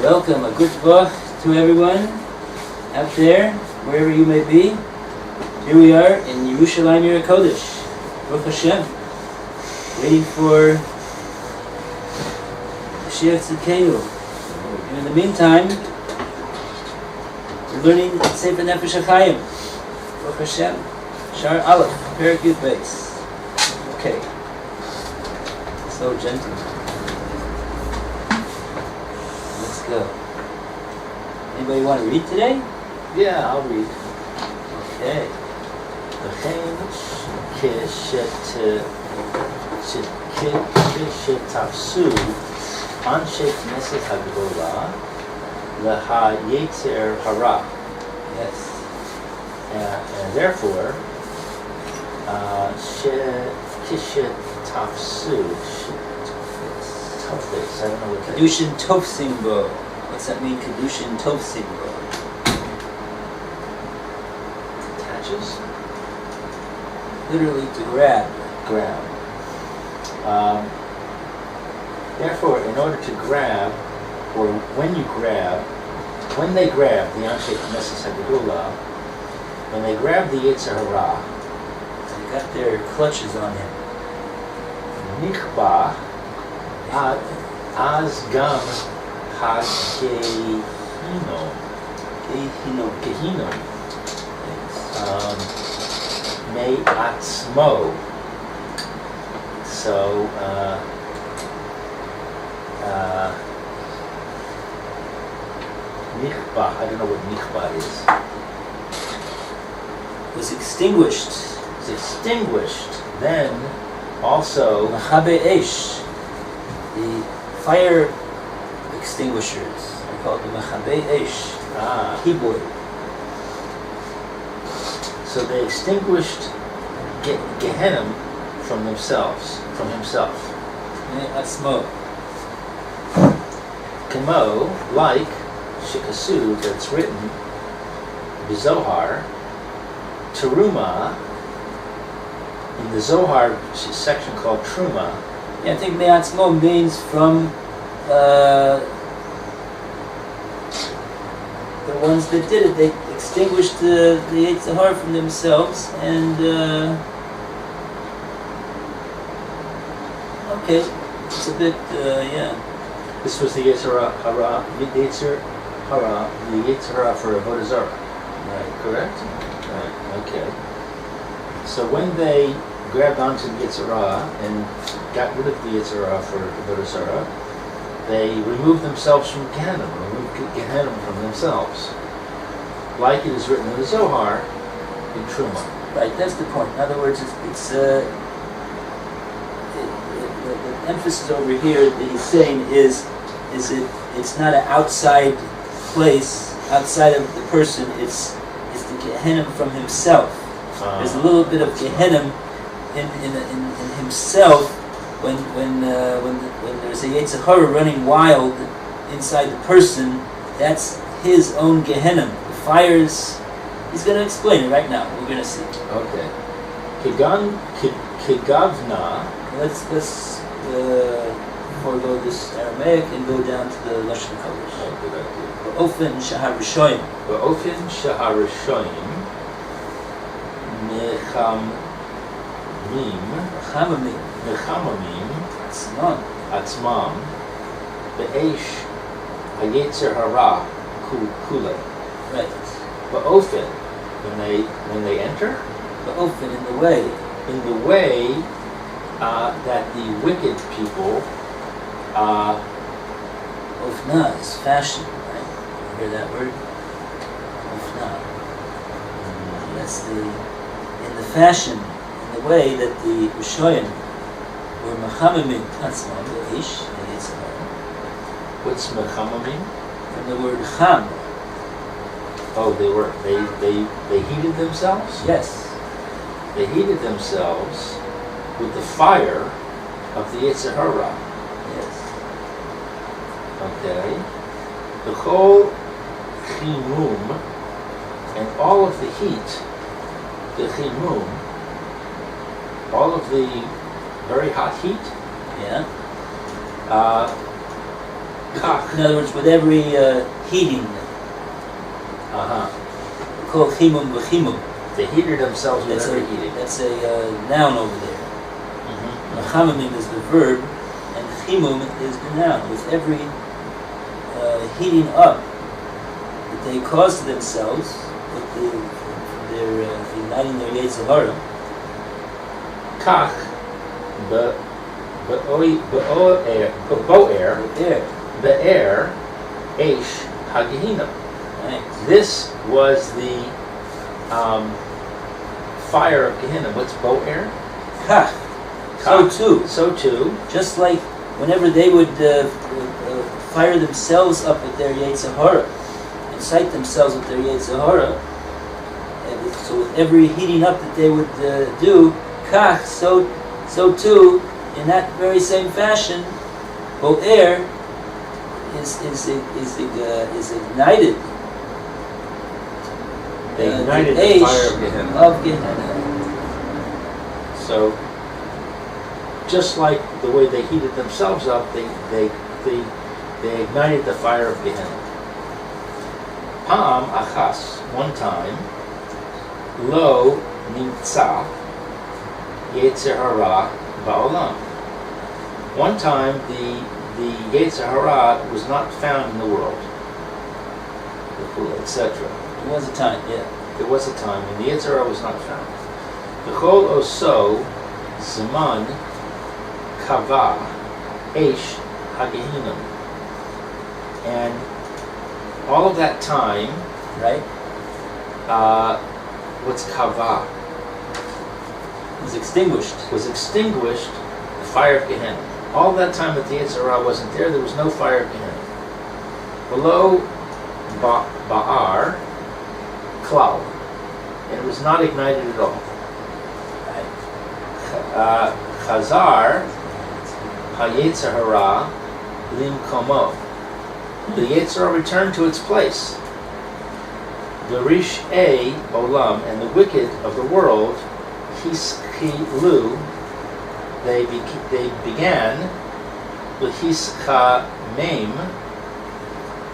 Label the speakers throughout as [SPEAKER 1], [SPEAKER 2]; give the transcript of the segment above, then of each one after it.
[SPEAKER 1] Welcome, a good book to everyone out there, wherever you may be. Here we are in Yerushalyim, HaKodesh, Baruch Hashem, waiting for Mashiach Tzidkenu. And in the meantime, we're learning Sefer Nefesh HaChaim, Baruch Hashem, Shar Aleph, Perek Yud Beis. Okay, so gentle. Let's go. Anybody want to read today?
[SPEAKER 2] Yeah, I'll read.
[SPEAKER 1] Okay.
[SPEAKER 2] כשתפסו אנשי כנסת הגדולה להיצר הרע.
[SPEAKER 1] Yes.
[SPEAKER 2] And therefore, כשתפסו, tofes, I don't know what that is.
[SPEAKER 1] Kedushin tofsim bo. What's that mean, Kedushin tofsim bo?
[SPEAKER 2] Attaches?
[SPEAKER 1] Literally to grab.
[SPEAKER 2] Grab. Therefore, in order to grab, or when they grab the Anshe Knesset Hagedula, when they grab the Yetzer Hara,
[SPEAKER 1] They got their clutches on him.
[SPEAKER 2] Nichba, Az Gam HaGehino, Gehino, May Atzmo. So, Nichba, I don't know what Nichba is.
[SPEAKER 1] Was extinguished.
[SPEAKER 2] It's extinguished. Then, also,
[SPEAKER 1] Machabe Esh. The fire extinguishers. They're called the Machabe Esh. Keyboard.
[SPEAKER 2] So they extinguished Gehenna from himself.
[SPEAKER 1] Atzmo.
[SPEAKER 2] Kamo, like Shikasu, that's written, Zohar, Teruma, in the Zohar section called Truma.
[SPEAKER 1] Yeah, I think Me'atzmo means from the ones that did it. They extinguished the Yetzer Hara from themselves, and okay, it's a bit, yeah.
[SPEAKER 2] This was the Yetzer Hara, the Yetzer Hara for Avodah Zarah.
[SPEAKER 1] Right.
[SPEAKER 2] Correct? Right, okay. So when they grabbed onto the Yetzer Hara and got rid of the Yetzer Hara for Avodah Zarah, they removed themselves from Gehenna, from themselves. Like it is written in the Zohar in Truma.
[SPEAKER 1] Right, that's the point. In other words, the emphasis over here that he's saying is it's not an outside place, outside of the person. It's the Gehenna from himself. There's a little bit of Gehenna in himself when there's a Yetzer Hara running wild inside the person. That's his own Gehenna. The fires. He's going to explain it right now. We're going to see.
[SPEAKER 2] Okay. Kigavna.
[SPEAKER 1] Let's forego this Aramaic and go down to the Lashon HaKodesh.
[SPEAKER 2] Oh, good idea.
[SPEAKER 1] Ba'ofen shaharishayim.
[SPEAKER 2] Ba'ofen shaharishayim mechamamim atzmam be'esh hayetzer hara kule.
[SPEAKER 1] Right.
[SPEAKER 2] Ba'ofen, when they enter,
[SPEAKER 1] Ba'ofen, in the way that the wicked people ofna is fashion, right? You hear that word? Ofna. That's in the fashion, in the way that the Rishoyim were mechamamim atzmam be'esh hayetzer hara.
[SPEAKER 2] What's mechamamim?
[SPEAKER 1] From the word cham.
[SPEAKER 2] Oh, they heated themselves?
[SPEAKER 1] Yes.
[SPEAKER 2] They heated themselves with the fire of the Yetzer Hara.
[SPEAKER 1] Yes.
[SPEAKER 2] Okay. The whole chimum and all of the heat, the chimum, all of the very hot heat,
[SPEAKER 1] Yeah.
[SPEAKER 2] Kach.
[SPEAKER 1] In other words, with every heating, called chimum v'chimum.
[SPEAKER 2] They heated themselves with
[SPEAKER 1] That's
[SPEAKER 2] every
[SPEAKER 1] a,
[SPEAKER 2] heating.
[SPEAKER 1] that's a noun over there. Chamamim is the verb, and chimum is the noun. With every heating up that they cause to themselves, with their igniting their Yetzer Hara.
[SPEAKER 2] Kach, be'er, eish, hagehina.
[SPEAKER 1] Right.
[SPEAKER 2] This was the fire of Gehenna. What's bo'er?
[SPEAKER 1] Kach. So too, just like whenever they would fire themselves up with their Yetzer Hara, incite themselves with their Yetzer Hara, so with every heating up that they would do, kach, so too, in that very same fashion, bo'er is ignited.
[SPEAKER 2] They ignited the fire of Gehenna. So, just like the way they heated themselves up, they ignited the fire of Gehenna. Pa'am achas, one time, lo nimtza Yetzer Hara ba'olam. One time, the Yetzer Hara was not found in the world, etc.
[SPEAKER 1] There was a time, yeah.
[SPEAKER 2] There was a time when the Yetzer Hara was not found. V'chol oso zaman kava eish hagehinam. And all of that time,
[SPEAKER 1] right?
[SPEAKER 2] What's kava?
[SPEAKER 1] Was extinguished.
[SPEAKER 2] Was extinguished the fire of Gehenna. All that time that the Yetzer Hara wasn't there, there was no fire of Gehenna. Below ba'ar klal, and it was not ignited at all. Chazar ha-Yetzer Hara limkomo. The Yetzer Hara returned to its place. The Rish'ei Olam, and the wicked of the world, Hiskilu, they began with Hiska Maim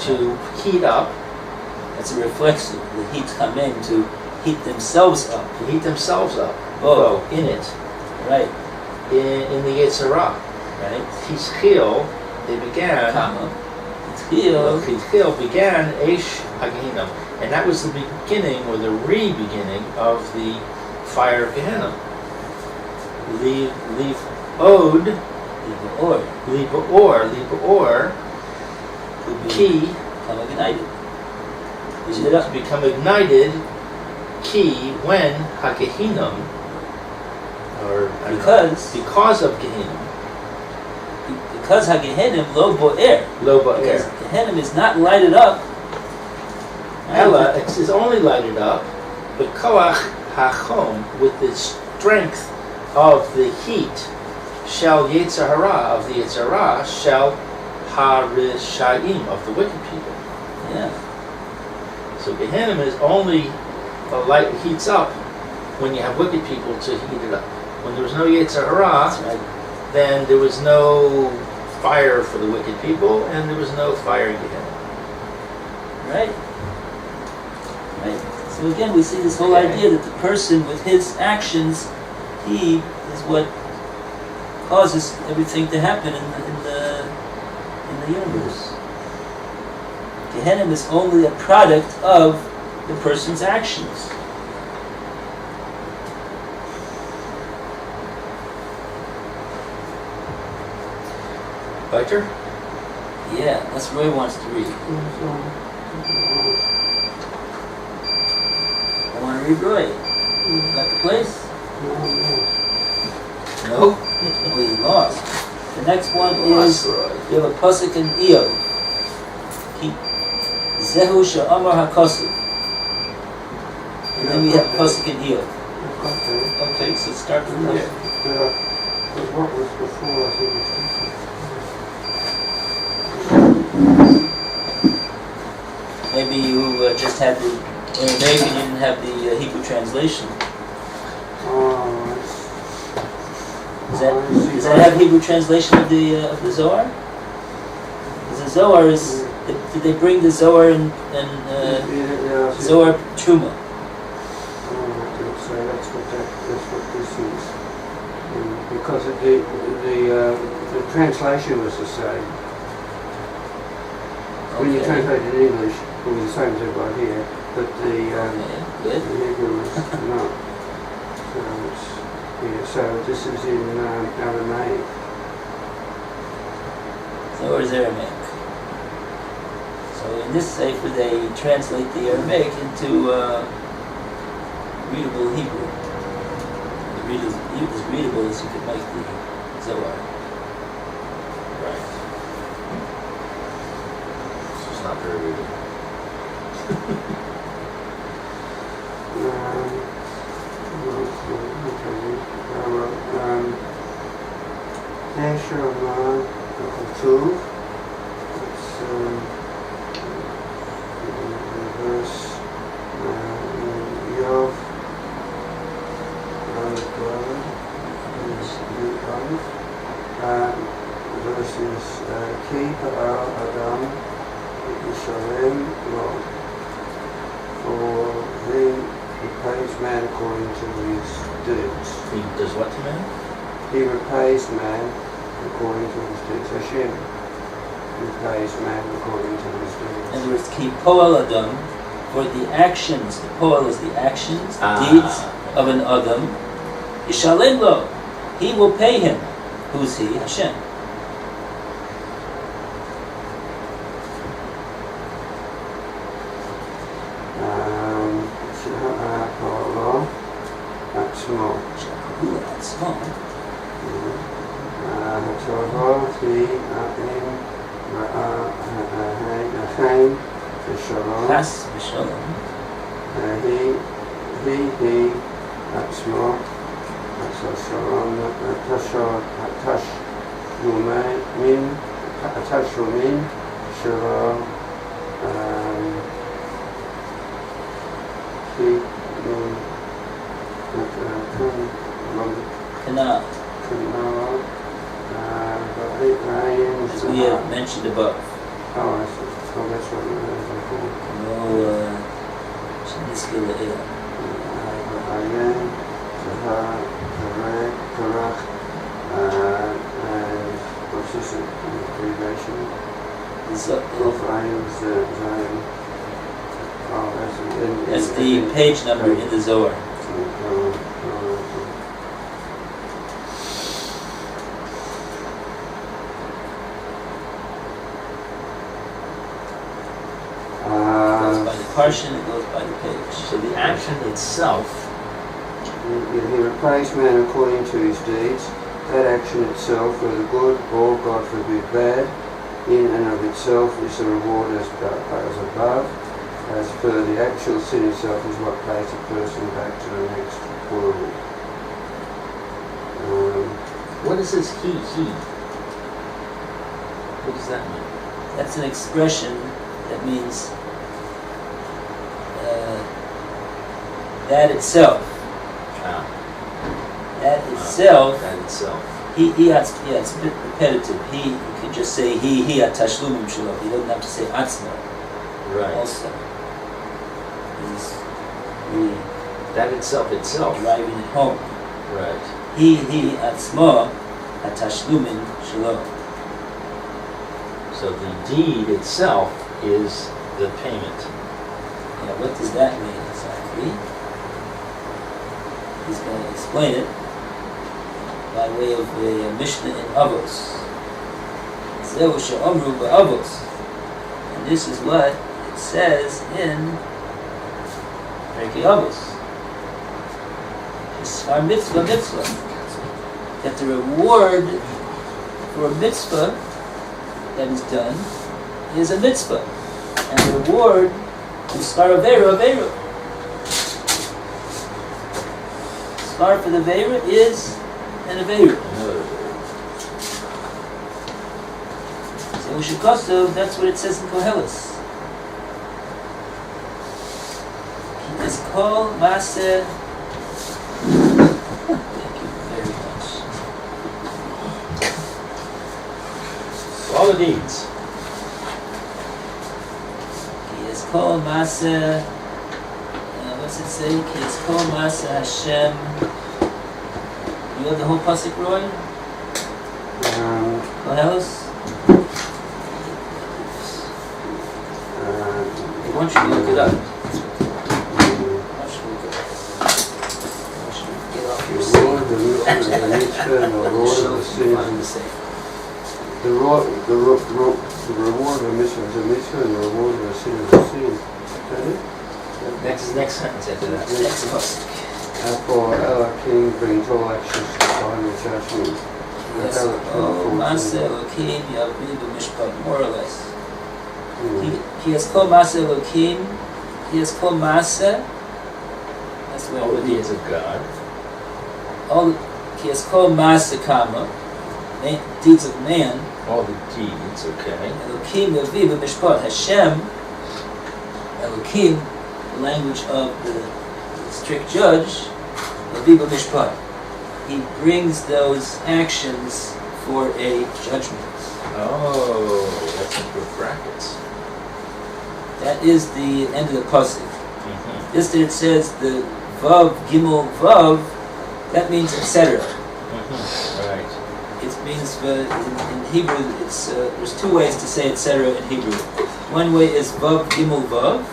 [SPEAKER 2] to heat up.
[SPEAKER 1] That's a reflection. The heat come in to heat themselves up.
[SPEAKER 2] To heat themselves up.
[SPEAKER 1] Oh,
[SPEAKER 2] in it.
[SPEAKER 1] Right.
[SPEAKER 2] In the Yetzer Hara.
[SPEAKER 1] Right.
[SPEAKER 2] Hiskil, they began. Hiskil began Eish Hagehinam, and that was the beginning, or the re-beginning of the fire of Gehenna. Leave od, leave or, ki, become ignited, ki, when Hagehinam, or because of Gehenna.
[SPEAKER 1] Because HaGehenim lo bo'er. Because Gehenim is not lighted up.
[SPEAKER 2] Ella, it is only lighted up, but koach hachom, with the strength of the heat, shall Yetzer Hara, of the Yetzer Hara, shall harishayim, of the wicked people.
[SPEAKER 1] Yeah.
[SPEAKER 2] So Gehenim is only the light heats up when you have wicked people to heat it up. When there was no Yetzer Hara, then there was no fire for the wicked people, and there was no fire in Gehenna.
[SPEAKER 1] Right. Right. So again, we see this whole idea that the person with his actions, he is what causes everything to happen in the universe. Gehenna is only a product of the person's actions.
[SPEAKER 2] Weiter?
[SPEAKER 1] Yeah, that's Roy wants to read. I want to read Roy. Got the place? No? Oh, he's lost. The next one is, we have a pasuk in Iyov. Zehu she'amar HaKodesh. And then we have pasuk in Iyov. Okay, so start from there.
[SPEAKER 3] What was before, I think.
[SPEAKER 1] Maybe you just had the, maybe you didn't have the Hebrew translation. Does that have Hebrew translation of the Zohar? Does the Zohar is. Did they bring the Zohar and Zohar Truma?
[SPEAKER 3] So that's what this is. Because the translation was the same. When you translate it in English, it was the same as I've got here, but the Hebrew was not. So this is in Aramaic.
[SPEAKER 1] Zohar is Aramaic. So in this sefer they translate the Aramaic into readable Hebrew. As readable as you could make the Zohar.
[SPEAKER 2] Right. This is not very readable.
[SPEAKER 3] Verse Yov. Verses Keep Adam Yerushalyim Lo. For he repays man according to his deeds.
[SPEAKER 2] He does what to man?
[SPEAKER 3] He repays man according to his deeds. Hashem repays man according to his deeds.
[SPEAKER 1] In other words, Keep Poel Adam, for the actions, the Poel is the actions, the deeds of an Adam, Yeshalim Lo, he will pay him. Who's he? Hashem. Chas v'shalom.
[SPEAKER 3] He, Atzmo, Shalom, Tashlumin, Shalom,
[SPEAKER 1] Kana, as we have mentioned above.
[SPEAKER 3] Oh, I see. Oh, that's what it is.
[SPEAKER 1] No, Shaniskila Ila.
[SPEAKER 3] Ayen, Karach, and what's this abbreviation? Zion. Oh,
[SPEAKER 1] that's the page number in the Zohar. Parshan, it goes by the page.
[SPEAKER 2] So the action itself,
[SPEAKER 3] he repays man according to his deeds. That action itself, whether good or, God forbid, bad, in and of itself is the reward as above. As per the actual sin itself is what pays a person back to the next world.
[SPEAKER 2] what is this he? What does that mean?
[SPEAKER 1] That's an expression that means that itself. That itself.
[SPEAKER 2] That itself.
[SPEAKER 1] It's a bit repetitive. You can just say he atashlumim shelo. You don't have to say atzmo.
[SPEAKER 2] Right.
[SPEAKER 1] Also, he's really
[SPEAKER 2] that itself.
[SPEAKER 1] driving it home.
[SPEAKER 2] Right.
[SPEAKER 1] He atzmo atashlumin shelo.
[SPEAKER 2] So the deed itself is the payment.
[SPEAKER 1] Yeah, what does that mean exactly? He's going to explain it by way of a Mishnah in Avos. Zeu she'omru ba'avos. And this is what it says in Perkei Avos. Shar mitzvah. That the reward for a mitzvah that is done is a mitzvah. And the reward is Skar Aveira. Skar for the Aveira is an Aveira. So Ushikosu, that's what it says in Koheles. It's called Maaseh. Thank you very much.
[SPEAKER 2] All the deeds.
[SPEAKER 1] kol masa. What's it say? Ki es kol masa Hashem. You have the whole pasuk, Roy? Koheles? Why don't you look it up? Get off your seat.
[SPEAKER 3] The reward of a mitzvah is a mitzvah, and the reward of a sin is a sin. Okay?
[SPEAKER 2] Next sentence after that.
[SPEAKER 1] Next pasuk.
[SPEAKER 3] For HaKodesh brings all actions to final judgment.
[SPEAKER 1] Yes. Oh, Maaseh Elokim Yavli b'mishpat, more or less. He has called Maaseh Elokim. He has called Maaseh. That's what
[SPEAKER 2] all the deeds of God.
[SPEAKER 1] He has called Maaseh Kama, deeds of man.
[SPEAKER 2] All the deeds, okay.
[SPEAKER 1] Elokim Yavli b'mishpat. Hashem, Elokim, the language of the strict judge. Yavli b'mishpat. He brings those actions for a judgment.
[SPEAKER 2] Oh, that's in brackets.
[SPEAKER 1] That is the end of the pasuk. This that it says the vav gimel vav, that means etc.
[SPEAKER 2] Right.
[SPEAKER 1] It means in Hebrew. It's there's two ways to say etc. in Hebrew. One way is vav gimel vav,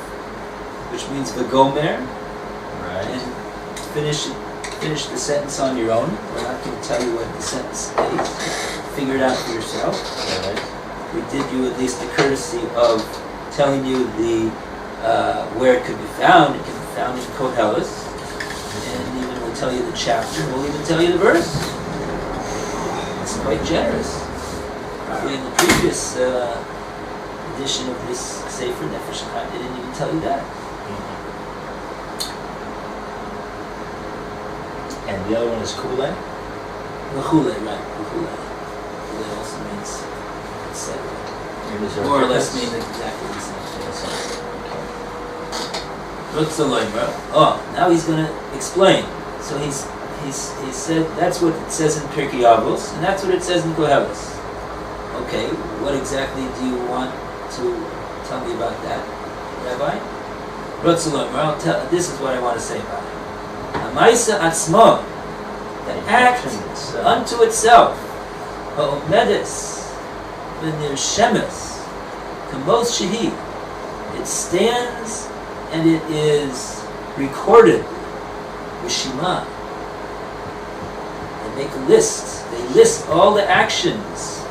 [SPEAKER 1] which means v'gomer,
[SPEAKER 2] Right.
[SPEAKER 1] and finish the sentence on your own. We're not going to tell you what the sentence is. Figure it out for yourself.
[SPEAKER 2] Right.
[SPEAKER 1] We did you at least the courtesy of telling you the where it could be found. It can be found in Koheles, and even we'll tell you the chapter. We'll even tell you the verse. It's quite generous. Probably in the previous edition of this Sefer Nefesh, they didn't even tell you that.
[SPEAKER 2] And the other one is Kule?
[SPEAKER 1] V'chule, right? V'chule. V'chule also means etc. More or less mean exactly the same thing. Oh, now he's going to explain. So he said that's what it says in Pirkei Avos, and that's what it says in Koheles. Okay, what exactly do you want to tell me about that, Rabbi? This is what I want to say about it. Ha'maisa atzmo, the act unto itself, ha'omedes, v'nirshemes, kamos shehi, it stands and it is recorded, Rishima. They make a list. They list all the actions.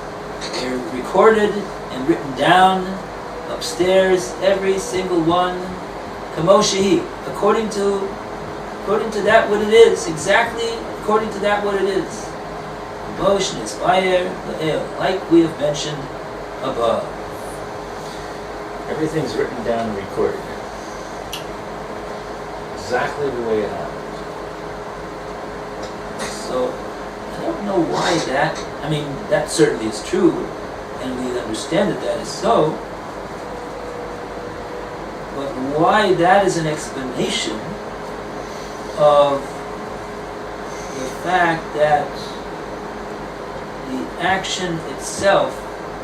[SPEAKER 1] They're recorded and written down upstairs, every single one. Kamoshehi, according to that what it is, exactly according to that what it is. Kamosh nisbayer la'el, like we have mentioned above.
[SPEAKER 2] Everything's written down and recorded. Exactly the way it happened.
[SPEAKER 1] So, I don't know why that, I mean, that certainly is true, and we understand that is so, but why that is an explanation of the fact that the action itself,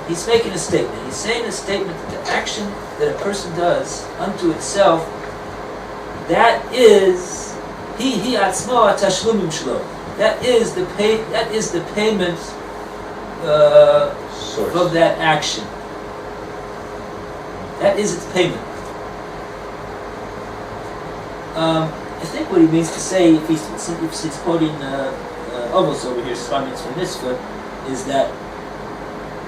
[SPEAKER 1] he's making a statement. He's saying a statement that the action that a person does unto itself, that is he atzmo atashlumin shlo. That is the payment of that action. That is its payment. I think what he means to say, if he's quoting Avos over here, Svarmitz from Mitzvah, is that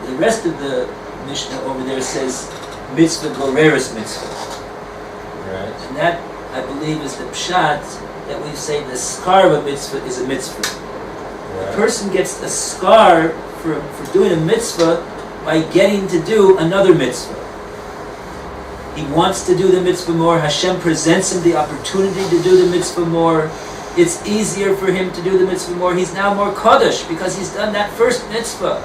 [SPEAKER 1] the rest of the Mishnah over there says mitzvah goreres mitzvah.
[SPEAKER 2] Right.
[SPEAKER 1] And that, I believe, is the pshat that we say the scar of a mitzvah is a mitzvah. Right. The person gets a scar for doing a mitzvah by getting to do another mitzvah. He wants to do the mitzvah more. Hashem presents him the opportunity to do the mitzvah more. It's easier for him to do the mitzvah more. He's now more HaKodesh because he's done that first mitzvah.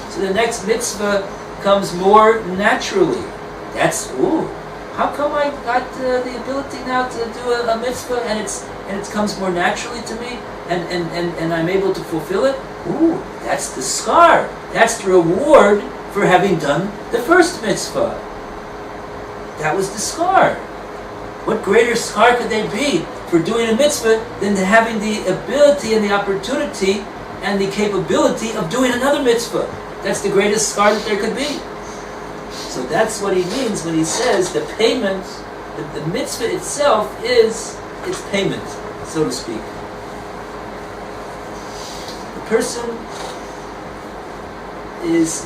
[SPEAKER 1] So the next mitzvah comes more naturally. That's, how come I got the ability now to do a mitzvah and it comes more naturally to me and I'm able to fulfill it? That's the scar. That's the reward for having done the first mitzvah. that was the schar. What greater schar could there be for doing a mitzvah than having the ability and the opportunity and the capability of doing another mitzvah? That's the greatest schar that there could be. So that's what he means when he says the payment, the mitzvah itself is its payment, so to speak. The person is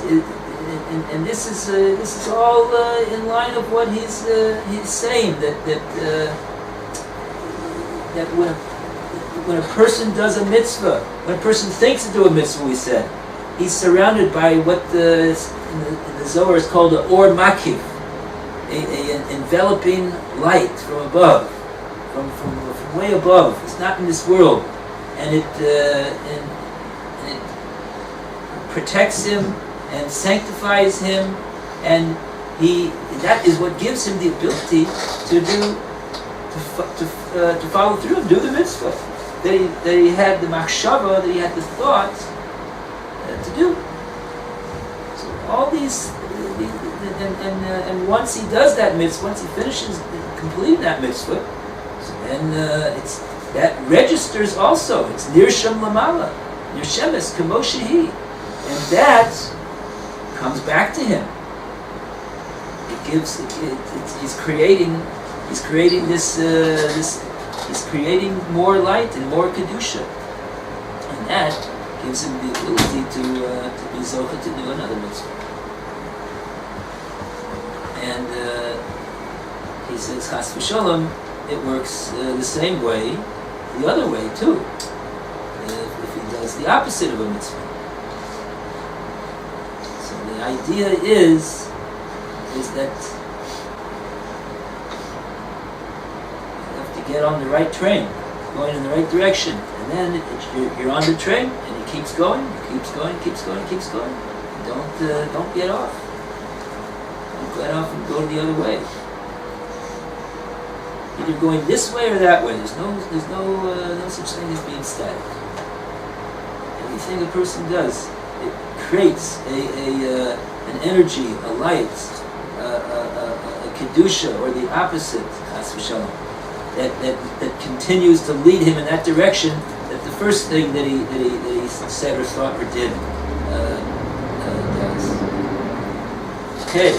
[SPEAKER 1] and this is all in line of what he's saying, that when a person does a mitzvah, when a person thinks to do a mitzvah, we said, he's surrounded by what in the Zohar is called an or makiv, an enveloping light from above, from way above. It's not in this world, and it protects him and sanctifies him, and that is what gives him the ability to follow through and do the mitzvah that he had the machshava, that he had the thought to do. So all these and once he does that mitzvah, once he finishes completing that mitzvah, so then it's that registers also. It's nirsham lamala, nirshemes kamoshehi, and that comes back to him. It gives. He's creating this. He's creating more light and more kedusha, and that gives him the ability to be zocha to do another mitzvah. And he says, chas v'sholom, it works the same way, the other way too. If he does the opposite of a mitzvah. So the idea is that you have to get on the right train, going in the right direction, and then you're on the train, and it keeps going. Don't get off. Don't get off and go the other way. Either going this way or that way. There's no such thing as being static. Anything a person does, it creates an energy, a light, a kedusha, or the opposite, chas v'shalom, that continues to lead him in that direction that the first thing that he said or thought or did does. Okay.